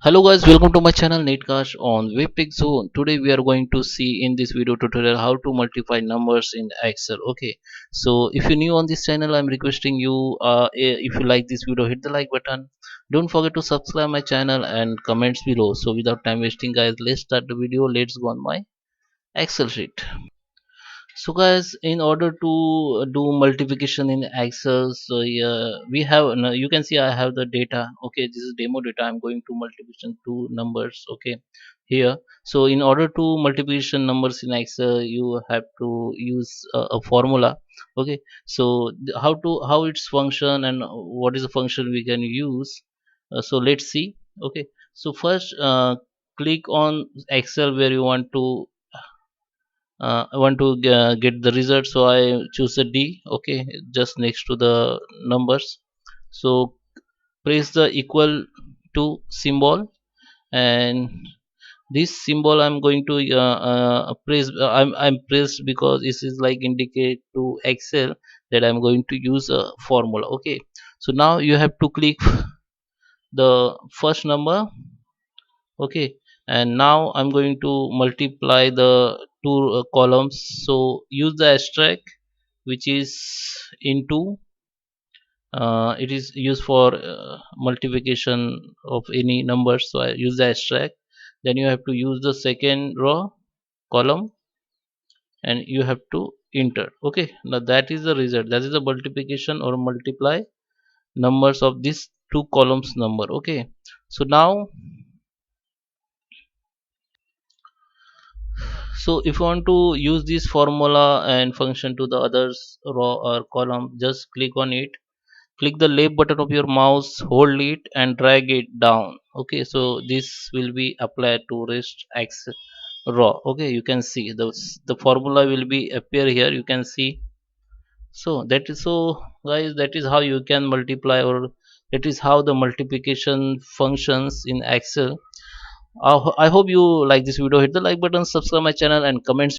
Hello guys, welcome to my channel NetCast on WebTech Zone. Today we are going to see in this video tutorial how to multiply numbers in Excel. Okay, so if you're new on this channel, I'm requesting you if you like this video, hit the like button. Don't forget to subscribe my channel and comments below. So without time wasting guys, let's start the video. Let's go on my Excel sheet. So guys, in order to do multiplication in Excel, so yeah, we have you can see I have the data. Okay, this is demo data. I'm going to multiplication two numbers. Okay, here. So in order to multiplication numbers in Excel, you have to use a formula. Okay, so how its function and what is the function we can use. So let's see. Okay, so first click on Excel where you want to I want to get the result, so I choose the D. Okay, just next to the numbers. So press the equal to symbol, and this symbol I'm going to press. I'm pressed because this is like indicate to Excel that I'm going to use a formula. Okay, so now you have to click the first number. Okay, and now I'm going to multiply the two columns. So use the asterisk, which is into it is used for multiplication of any numbers, so I use the asterisk. Then you have to use the second row column and you have to enter. Okay, now that is the result, that is the multiplication or multiply numbers of these two columns number. Okay, so now, so if you want to use this formula and function to the others row or column, just click on it, click the left button of your mouse, hold it and drag it down. Okay, so this will be applied to rest x row. Okay, you can see the formula will be appear here, you can see. So that is, so guys, that is how you can multiply, or that is how the multiplication functions in Excel. I hope you like this video. Hit the like button, subscribe my channel and comments